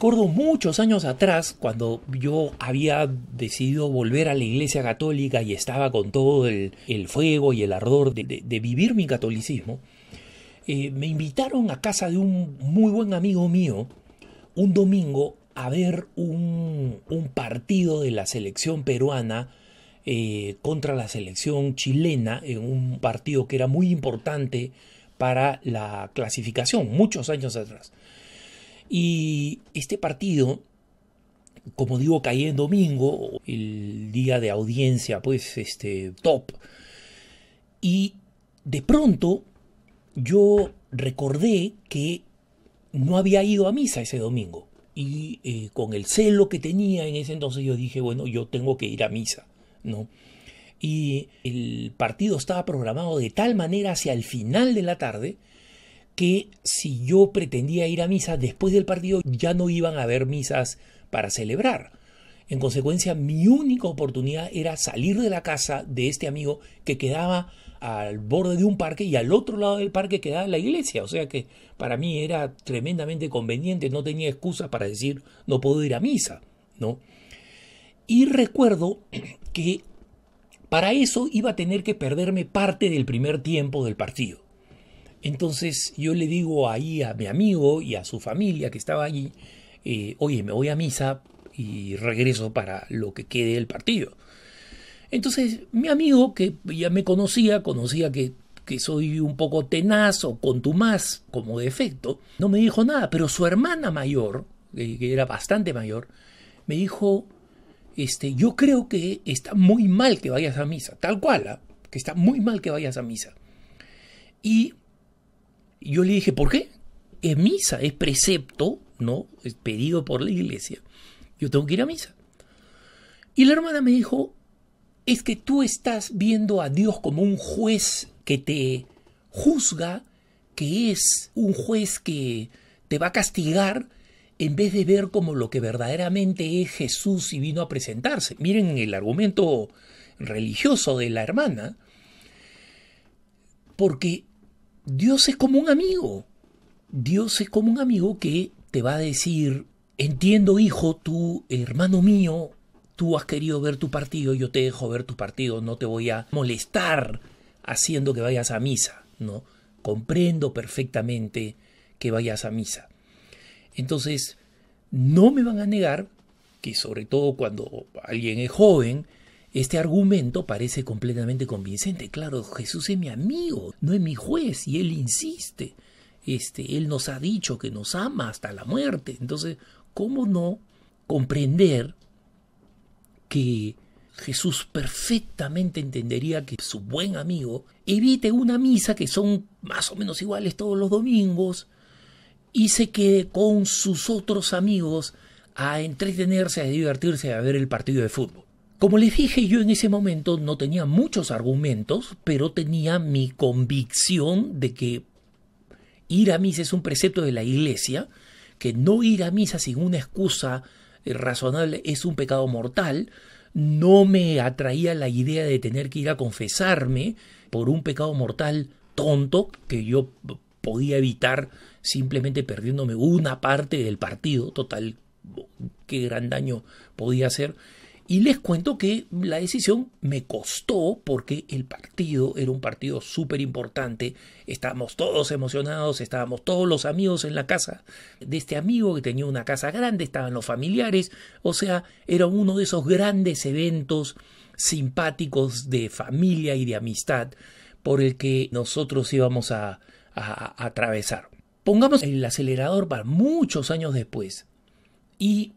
recuerdo muchos años atrás, cuando yo había decidido volver a la Iglesia Católica y estaba con todo el fuego y el ardor de vivir mi catolicismo, me invitaron a casa de un muy buen amigo mío un domingo a ver un partido de la selección peruana contra la selección chilena, en un partido que era muy importante para la clasificación, muchos años atrás. Y este partido, como digo, caía en domingo, el día de audiencia, pues, top. Y de pronto yo recordé que no había ido a misa ese domingo. Y con el celo que tenía en ese entonces yo dije, bueno, yo tengo que ir a misa, ¿no? Y el partido estaba programado de tal manera hacia el final de la tarde que si yo pretendía ir a misa después del partido ya no iban a haber misas para celebrar. En consecuencia, mi única oportunidad era salir de la casa de este amigo que quedaba al borde de un parque y al otro lado del parque quedaba la iglesia. O sea que para mí era tremendamente conveniente, no tenía excusa para decir no puedo ir a misa, ¿no? Y recuerdo que para eso iba a tener que perderme parte del primer tiempo del partido. Entonces yo le digo ahí a mi amigo y a su familia que estaba allí, oye, me voy a misa y regreso para lo que quede del partido. Entonces mi amigo, que ya me conocía que soy un poco tenaz o contumaz como defecto, no me dijo nada, pero su hermana mayor, que era bastante mayor, me dijo, yo creo que está muy mal que vayas a misa, tal cual, que está muy mal que vayas a misa. Y yo le dije, ¿por qué? Es misa, es precepto, ¿no? Es pedido por la iglesia. Yo tengo que ir a misa. Y la hermana me dijo, es que tú estás viendo a Dios como un juez que te juzga, que es un juez que te va a castigar, en vez de ver como lo que verdaderamente es Jesús y vino a presentarse. Miren el argumento religioso de la hermana, porque Dios es como un amigo. Dios es como un amigo que te va a decir, entiendo, hijo, tú, hermano mío, tú has querido ver tu partido, yo te dejo ver tu partido, no te voy a molestar haciendo que vayas a misa, ¿no? Comprendo perfectamente que vayas a misa. Entonces, no me van a negar que, sobre todo cuando alguien es joven, este argumento parece completamente convincente. Claro, Jesús es mi amigo, no es mi juez, y Él insiste. Él nos ha dicho que nos ama hasta la muerte. Entonces, ¿cómo no comprender que Jesús perfectamente entendería que su buen amigo evite una misa que son más o menos iguales todos los domingos y se quede con sus otros amigos a entretenerse, a divertirse, a ver el partido de fútbol? Como les dije, yo en ese momento no tenía muchos argumentos, pero tenía mi convicción de que ir a misa es un precepto de la iglesia, que no ir a misa sin una excusa razonable es un pecado mortal. No me atraía la idea de tener que ir a confesarme por un pecado mortal tonto que yo podía evitar simplemente perdiéndome una parte del partido. Total, qué gran daño podía hacer. Y les cuento que la decisión me costó porque el partido era un partido súper importante. Estábamos todos emocionados, estábamos todos los amigos en la casa de este amigo que tenía una casa grande, estaban los familiares. O sea, era uno de esos grandes eventos simpáticos de familia y de amistad por el que nosotros íbamos a atravesar. Pongamos el acelerador para muchos años después. Y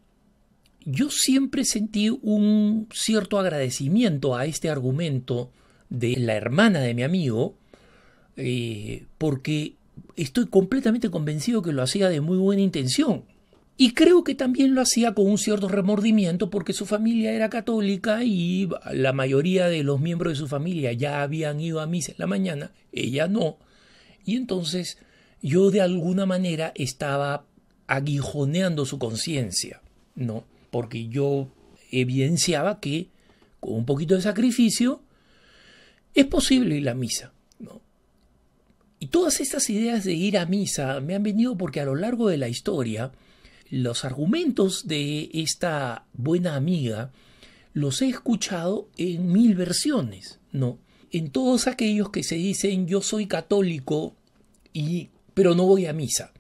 yo siempre sentí un cierto agradecimiento a este argumento de la hermana de mi amigo, porque estoy completamente convencido que lo hacía de muy buena intención. Y creo que también lo hacía con un cierto remordimiento porque su familia era católica y la mayoría de los miembros de su familia ya habían ido a misa en la mañana, ella no. Y entonces yo de alguna manera estaba aguijoneando su conciencia, ¿no? Porque yo evidenciaba que con un poquito de sacrificio es posible ir a misa, ¿no? Y todas estas ideas de ir a misa me han venido porque a lo largo de la historia Los argumentos de esta buena amiga los he escuchado en 1000 versiones, ¿no? En todos aquellos que se dicen yo soy católico pero no voy a misa,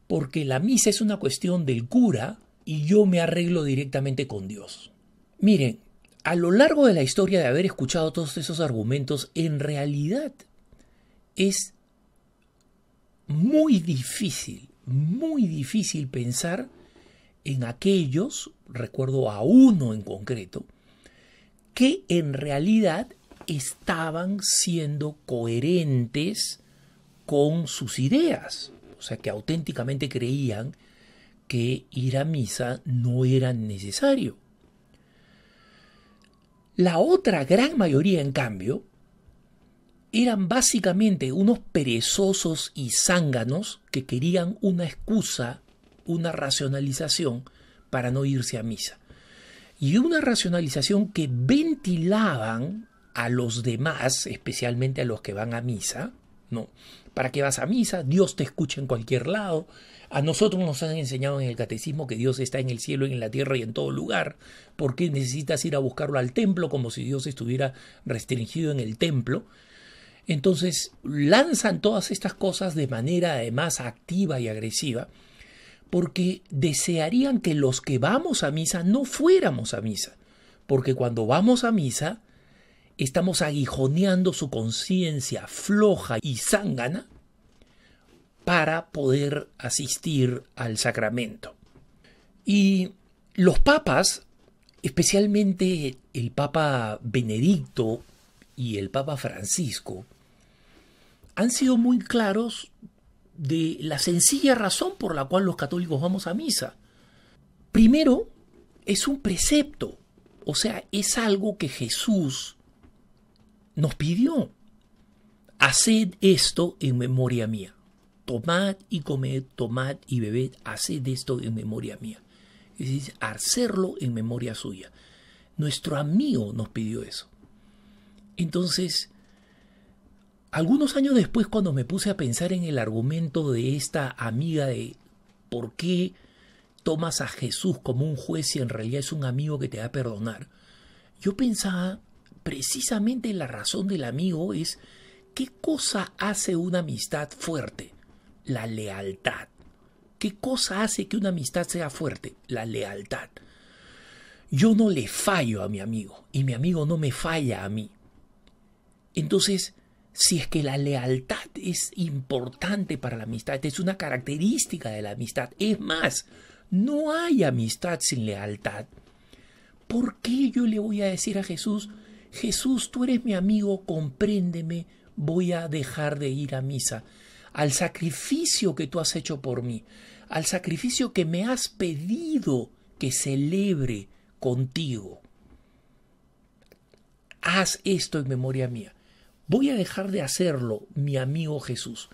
porque la misa es una cuestión del cura y yo me arreglo directamente con Dios. Miren, a lo largo de la historia de haber escuchado todos esos argumentos, en realidad es muy difícil pensar en aquellos, recuerdo a uno en concreto, que en realidad estaban siendo coherentes con sus ideas, o sea, que auténticamente creían que ir a misa no era necesario. La otra gran mayoría, en cambio, eran básicamente unos perezosos y zánganos que querían una excusa, una racionalización para no irse a misa. Y una racionalización que ventilaban a los demás, especialmente a los que van a misa, ¿no? ¿Para qué vas a misa? Dios te escucha en cualquier lado. A nosotros nos han enseñado en el catecismo que Dios está en el cielo, en la tierra y en todo lugar. ¿Por qué necesitas ir a buscarlo al templo como si Dios estuviera restringido en el templo? Entonces lanzan todas estas cosas de manera además activa y agresiva porque desearían que los que vamos a misa no fuéramos a misa. Porque cuando vamos a misa estamos aguijoneando su conciencia floja y zángana para poder asistir al sacramento. Y los papas, especialmente el Papa Benedicto y el Papa Francisco, han sido muy claros de la sencilla razón por la cual los católicos vamos a misa. Primero, es un precepto, o sea, es algo que Jesús nos pidió. Haced esto en memoria mía. Tomad y comed, tomad y bebed, haced esto en memoria mía. Es decir, hacerlo en memoria suya. Nuestro amigo nos pidió eso. Entonces, algunos años después, cuando me puse a pensar en el argumento de esta amiga de por qué tomas a Jesús como un juez si en realidad es un amigo que te va a perdonar, yo pensaba precisamente la razón del amigo es ¿qué cosa hace una amistad fuerte? La lealtad. ¿Qué cosa hace que una amistad sea fuerte? La lealtad. Yo no le fallo a mi amigo y mi amigo no me falla a mí. Entonces, si es que la lealtad es importante para la amistad, es una característica de la amistad, es más, no hay amistad sin lealtad, ¿por qué yo le voy a decir a Jesús, Jesús, tú eres mi amigo, compréndeme, voy a dejar de ir a misa? Al sacrificio que tú has hecho por mí, al sacrificio que me has pedido que celebre contigo. Haz esto en memoria mía. Voy a dejar de hacerlo, mi amigo Jesús.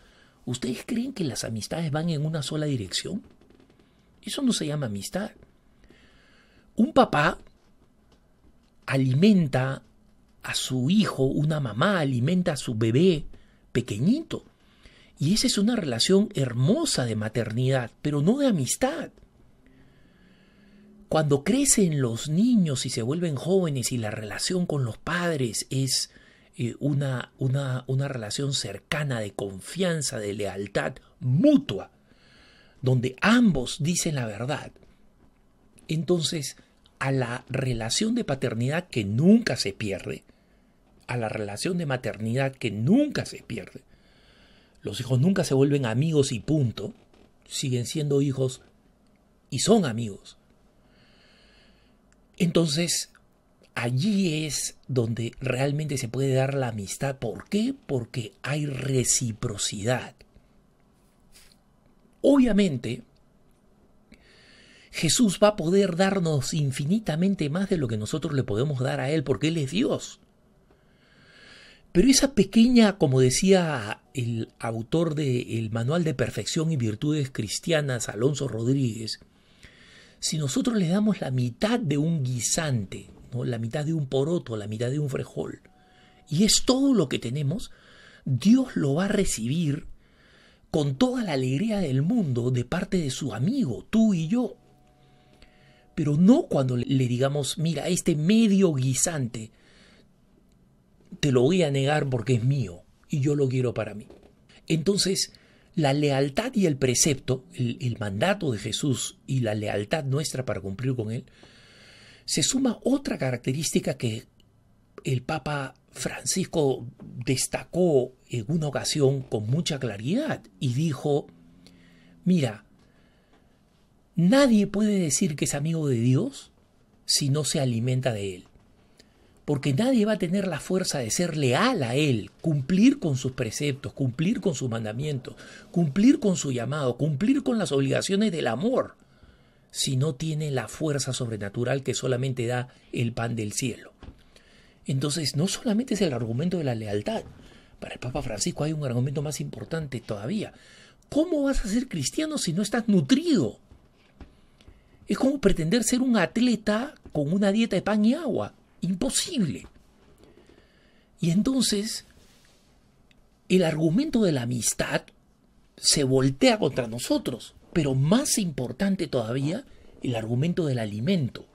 ¿Ustedes creen que las amistades van en una sola dirección? Eso no se llama amistad. Un papá alimenta a su hijo, una mamá alimenta a su bebé pequeñito. Y esa es una relación hermosa de maternidad, pero no de amistad. Cuando crecen los niños y se vuelven jóvenes y la relación con los padres es una relación cercana de confianza, de lealtad mutua, donde ambos dicen la verdad, entonces a la relación de paternidad que nunca se pierde, a la relación de maternidad que nunca se pierde, los hijos nunca se vuelven amigos y punto, siguen siendo hijos y son amigos. Entonces, allí es donde realmente se puede dar la amistad. ¿Por qué? Porque hay reciprocidad. Obviamente, Jesús va a poder darnos infinitamente más de lo que nosotros le podemos dar a Él, porque Él es Dios. Pero esa pequeña, como decía el autor del Manual de Perfección y Virtudes Cristianas, Alonso Rodríguez, si nosotros le damos la mitad de un guisante, ¿no? La mitad de un poroto, la mitad de un frijol, y es todo lo que tenemos, Dios lo va a recibir con toda la alegría del mundo de parte de su amigo, tú y yo. Pero no cuando le digamos, mira, este medio guisante te lo voy a negar porque es mío y yo lo quiero para mí. Entonces, la lealtad y el precepto, el mandato de Jesús y la lealtad nuestra para cumplir con él, se suma otra característica que el Papa Francisco destacó en una ocasión con mucha claridad y dijo, mira, nadie puede decir que es amigo de Dios si no se alimenta de él. Porque nadie va a tener la fuerza de ser leal a él, cumplir con sus preceptos, cumplir con sus mandamientos, cumplir con su llamado, cumplir con las obligaciones del amor, si no tiene la fuerza sobrenatural que solamente da el pan del cielo. Entonces, no solamente es el argumento de la lealtad. Para el Papa Francisco hay un argumento más importante todavía. ¿Cómo vas a ser cristiano si no estás nutrido? Es como pretender ser un atleta con una dieta de pan y agua. Imposible. Y entonces, el argumento de la amistad se voltea contra nosotros. Pero más importante todavía, el argumento del alimento.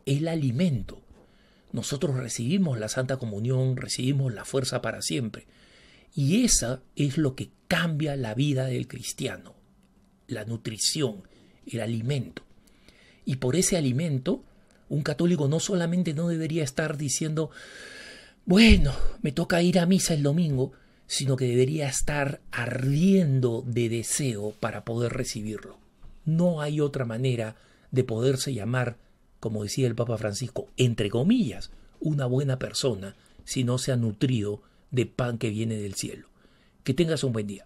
El alimento. Nosotros recibimos la Santa Comunión, recibimos la fuerza para siempre. Y esa es lo que cambia la vida del cristiano. La nutrición, el alimento. Y por ese alimento, un católico no solamente no debería estar diciendo, bueno, me toca ir a misa el domingo, sino que debería estar ardiendo de deseo para poder recibirlo. No hay otra manera de poderse llamar, como decía el Papa Francisco, entre comillas, una buena persona si no se ha nutrido de pan que viene del cielo. Que tengas un buen día.